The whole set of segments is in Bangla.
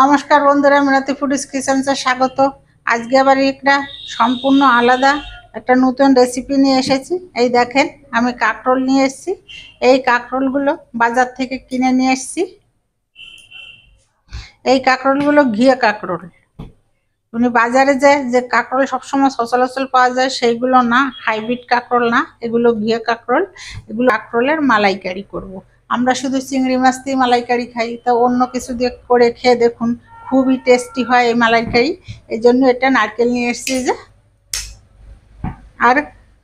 নমস্কার বন্ধুরা, মিনতি ফুডিজ কিচেন্সে স্বাগত। আজকে আবার একটা সম্পূর্ণ আলাদা একটা নতুন রেসিপি নিয়ে এসেছি। এই দেখেন, আমি কাঁকরোল নিয়ে এসেছি। এই কাঁকরোলগুলো বাজার থেকে কিনে নিয়ে এসেছি। এই কাঁকরোলগুলো ঘিয়ে কাঁকরোল। বাজারে যে কাঁকরোল সবসময় সচরাচর পাওয়া যায় সেইগুলো না, হাইব্রিড কাঁকরোল না, এগুলো ঘিয়ে কাঁকরোল। এগুলো কাঁকরোলের মালাইকারি করব। আমরা শুধু চিংড়ি মাছ দিয়ে মালাইকারি খাই, তা অন্য কিছু দিয়ে করে খেয়ে দেখুন, খুবই টেস্টি হয় এই মালাইকারি। এই জন্য এটা নারকেল নিয়ে এসেছি যে। আর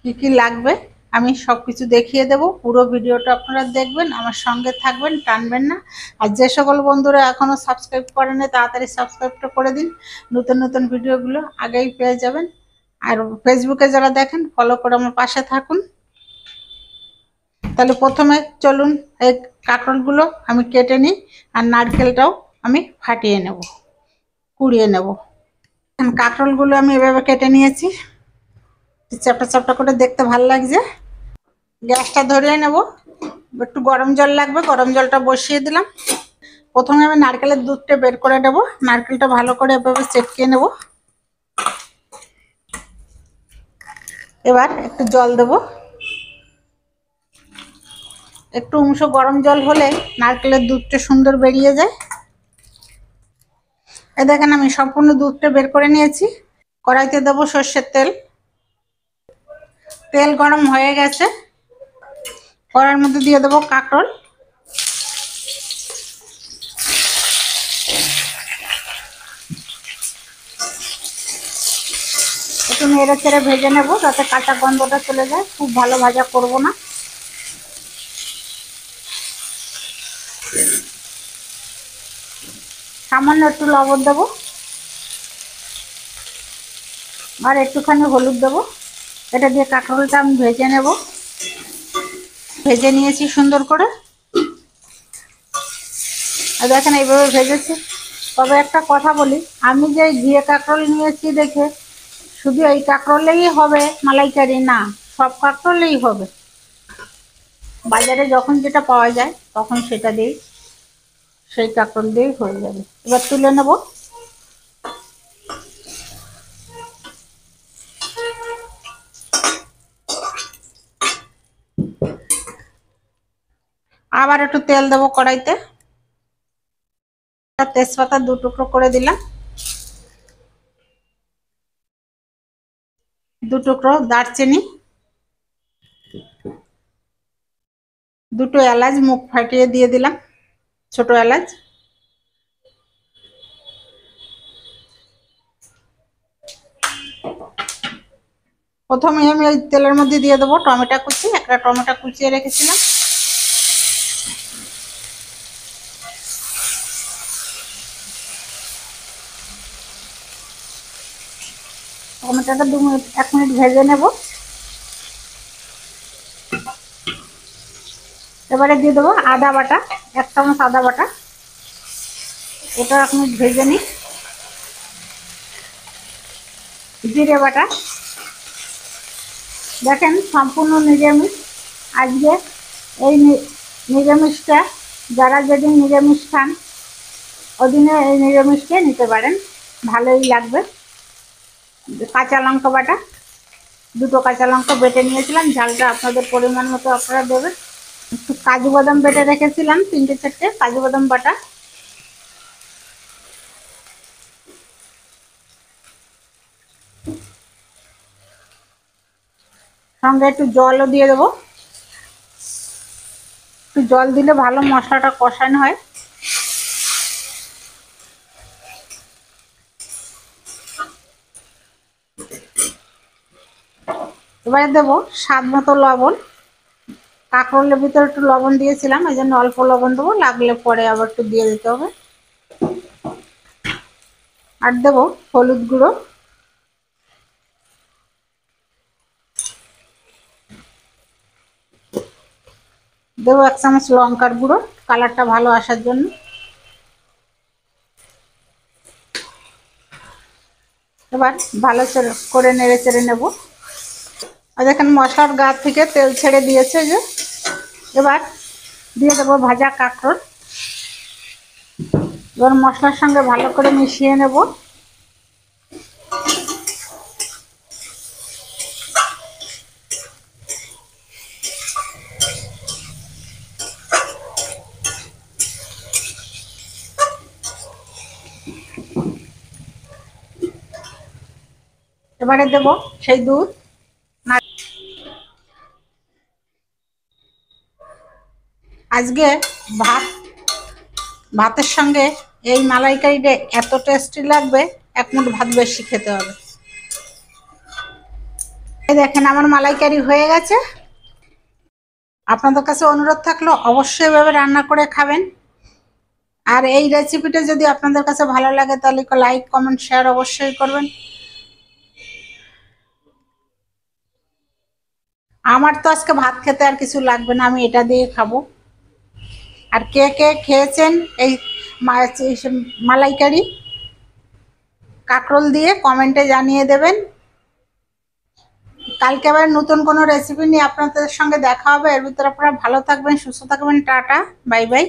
কি কি লাগবে আমি সব কিছু দেখিয়ে দেব। পুরো ভিডিওটা আপনারা দেখবেন, আমার সঙ্গে থাকবেন, টানবেন না। আর যে সকল বন্ধুরা এখনও সাবস্ক্রাইব করেন তাড়াতাড়ি সাবস্ক্রাইবটা করে দিন, নতুন নতুন ভিডিওগুলো আগেই পেয়ে যাবেন। আর ফেসবুকে যারা দেখেন ফলো করে আমার পাশে থাকুন। তাহলে প্রথমে চলুন এই কাঁকরোলগুলো আমি কেটে নিই, আর নারকেলটাও আমি ফাটিয়ে নেব, কুড়িয়ে নেব। কাঁকরোলগুলো আমি এভাবে কেটে নিয়েছি, চ্যাপটা চ্যাপটা করে দেখতে ভালো লাগছে। গ্যাসটা ধরিয়ে নেব, একটু গরম জল লাগবে, গরম জলটা বসিয়ে দিলাম। প্রথমে আমি নারকেলের দুধটা বের করে নেব। নারকেলটা ভালো করে এভাবে চেটকে নেব। এবার একটু জল দেব, একটু গরম জল হলে নারকেলের দুধটা সুন্দর বেরিয়ে যায়। এই দেখেন, আমি সম্পূর্ণ দুধটা বের করে নিয়েছি। কড়াইতে দেবো সর্ষের তেল। তেল গরম হয়ে গেছে, কড়াইয়ের মধ্যে দিয়ে দেবো কাঁকরোল। একটু নেড়ে চেড়ে ভেজে নেব যাতে কাঁচা গন্ধটা চলে যায়, খুব ভালো ভাজা করব না। সামান্য একটু লবণ দেবো, আর একটুখানি হলুদ দেবো। এটা দিয়ে কাঁকরোলটা আমি ভেজে নেব। ভেজে নিয়েছি সুন্দর করে, আর দেখেন এইভাবে ভেজেছি। তবে একটা কথা বলি, আমি যে ঘিয়ে কাঁকরোল নিয়েছি দেখে শুধু এই কাঁকরোলেই হবে মালাইকারি না, সব কাঁকরোলেই হবে। বাজারে যখন যেটা পাওয়া যায় তখন সেটা দিয়েই, সেই কাঁকরোল দিয়েই হয়ে যাবে। এবার তুলে নেব। আবার একটু তেল দেবো কড়াইতে, তেজপাতা 2 টুকরো করে দিলাম, 2 টুকরো দারচিনি, 2টো এলাচ মুখ ফাটিয়ে দিয়ে দিলাম, ছোট এলাচ। প্রথমে আমি ওই তেলের মধ্যে দিয়ে দেবো টমেটো কুচি। একটা টমেটো কুচিয়ে রেখেছিলাম। টমেটোটা 1 মিনিট ভেজে নেব। এবারে দিয়ে দেবো আদা বাটা, 1 চামচ আদা বাটা। এটা 1 মিনিট ভেজে নিই। জিরে বাটা, দেখেন সম্পূর্ণ নিরামিষ আজকে। এই নিরামিষটা যারা যেদিন নিরামিষ খান ওদিনে এই নিরামিষকে নিতে পারেন, ভালোই লাগবে। কাঁচা লঙ্কা বাটা, 2টো কাঁচা লঙ্কা বেটে নিয়েছিলাম, ঝালটা আপনাদের পরিমাণ মতো আপনারা দেবেন। একটু কাজু বাদাম বেটে রেখেছিলাম, 3-4টে কাজু বাদাম বাটা। সঙ্গে একটু জলও দিয়ে দেবো। একটু জল দিলে ভালো মশলাটা কষানো হয়। এবারে দেবো স্বাদ মতো লবণ। কাঁকরোলের ভিতরে একটু লবণ দিয়েছিলাম, এই জন্য অল্প লবণ দেবো, লাগলে পরে আবার একটু দিয়ে দিতে হবে। আর দেবো হলুদ গুঁড়ো, দেবো 1 চামচ লঙ্কার গুঁড়ো, কালারটা ভালো আসার জন্য। এবার ভালো করে নেড়ে চেড়ে নেব। আর দেখেন মশলার গা থেকে তেল ছেড়ে দিয়েছে যে। এবার দিয়ে দেবো ভাজা কাঁকরোল। এবার মশলার সঙ্গে ভালো করে মিশিয়ে নেব। এবারে দেব সেই দুধ। আজকে ভাতের সঙ্গে এই মালাইকারিটা এত টেস্টি লাগবে, এক মুঠ ভাত বেশি খেতে হবে। এই দেখেন আমার মালাইকারি হয়ে গেছে। আপনাদের কাছে অনুরোধ থাকলো অবশ্যই এভাবে রান্না করে খাবেন। আর এই রেসিপিটা যদি আপনাদের কাছে ভালো লাগে তাহলে লাইক কমেন্ট শেয়ার অবশ্যই করবেন। আমার তো আজকে ভাত খেতে আর কিছু লাগবে না, আমি এটা দিয়ে খাবো। আর কে কে খেয়েছেন এই মালাইকারি কাঁকরোল দিয়ে কমেন্টে জানিয়ে দেবেন। কালকে আবার নতুন কোনো রেসিপি নিয়ে আপনাদের সঙ্গে দেখা হবে। এর ভিতরে আপনারা ভালো থাকবেন, সুস্থ থাকবেন। Tata, bye bye.